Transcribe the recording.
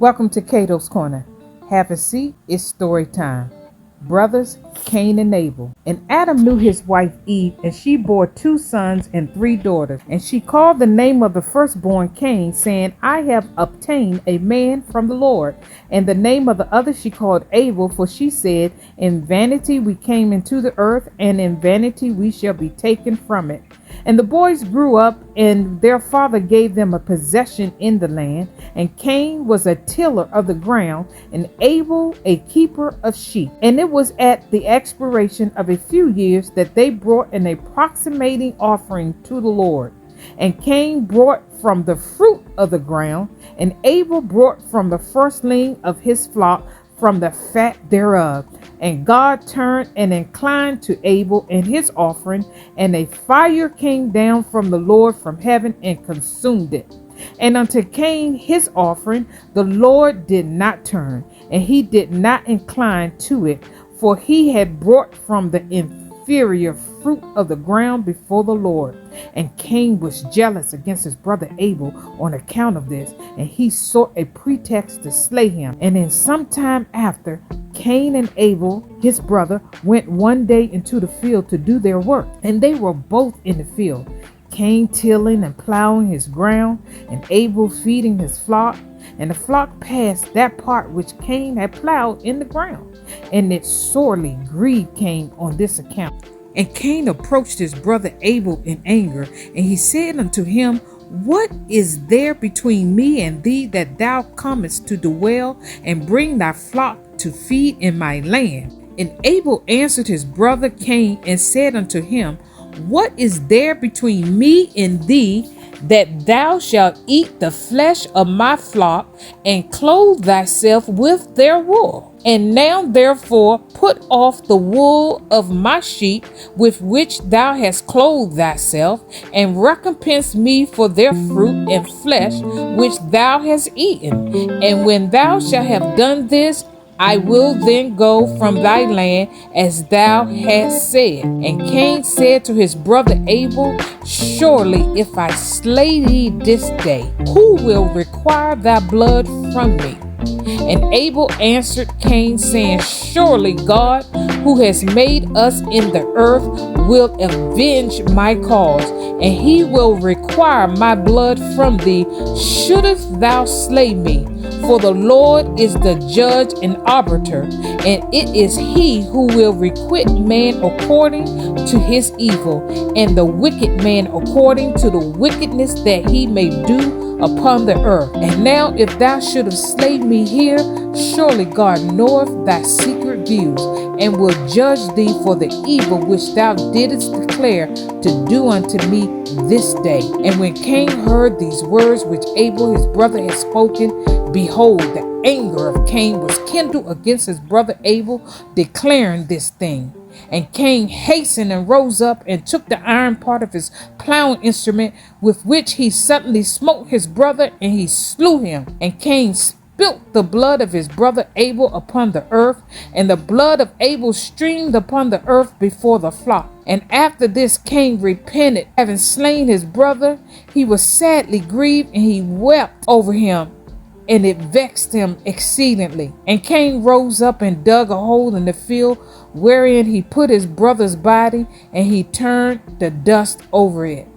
Welcome to Cato'S Corner. Have a seat, it's story time. Brothers, Cain and Abel. And Adam knew his wife Eve, and she bore 2 sons and 3 daughters. And she called the name of the firstborn Cain, saying, I have obtained a man from the Lord. And the name of the other she called Abel, for she said, in vanity we came into the earth, and in vanity we shall be taken from it. And the boys grew up, and their father gave them a possession in the land. And Cain was a tiller of the ground, and Abel a keeper of sheep. And it was at the expiration of a few years that they brought an approximating offering to the Lord. And Cain brought from the fruit of the ground, and Abel brought from the firstling of his flock, from the fat thereof. And God turned and inclined to Abel and his offering, and a fire came down from the Lord from heaven and consumed it. And unto Cain his offering the Lord did not turn, and he did not incline to it, for he had brought from the inferior fruit of the ground before the Lord. And Cain was jealous against his brother Abel on account of this, and he sought a pretext to slay him. And in some time after, Cain and Abel, his brother, went one day into the field to do their work, and they were both in the field, Cain tilling and plowing his ground, and Abel feeding his flock. And the flock passed that part which Cain had plowed in the ground, and it sorely grieved Cain on this account. And Cain approached his brother Abel in anger, and he said unto him, What is there between me and thee, that thou comest to dwell and bring thy flock to feed in my land? And Abel answered his brother Cain and said unto him, What is there between me and thee, that thou shalt eat the flesh of my flock, and clothe thyself with their wool? And now therefore put off the wool of my sheep, with which thou hast clothed thyself, and recompense me for their fruit and flesh which thou hast eaten. And when thou shalt have done this, I will then go from thy land as thou hast said. And Cain said to his brother Abel, Surely if I slay thee this day, who will require thy blood from me? And Abel answered Cain, saying, Surely God, who has made us in the earth, will avenge my cause, and he will require my blood from thee, shouldest thou slay me. For the Lord is the judge and arbiter, and it is he who will requite man according to his evil, and the wicked man according to the wickedness that he may do upon the earth. And now if thou shouldest slay me here, surely God knoweth thy secret views, and will judge thee for the evil which thou didst declare to do unto me this day. And when Cain heard these words which Abel his brother had spoken, behold, the anger of Cain was kindled against his brother Abel, declaring this thing. And Cain hastened and rose up and took the iron part of his plowing instrument, with which he suddenly smote his brother, and he slew him. And Cain spilt the blood of his brother Abel upon the earth, and the blood of Abel streamed upon the earth before the flock. And after this Cain repented, having slain his brother. He was sadly grieved, and he wept over him, and it vexed him exceedingly. And Cain rose up and dug a hole in the field, wherein he put his brother's body, and he turned the dust over it.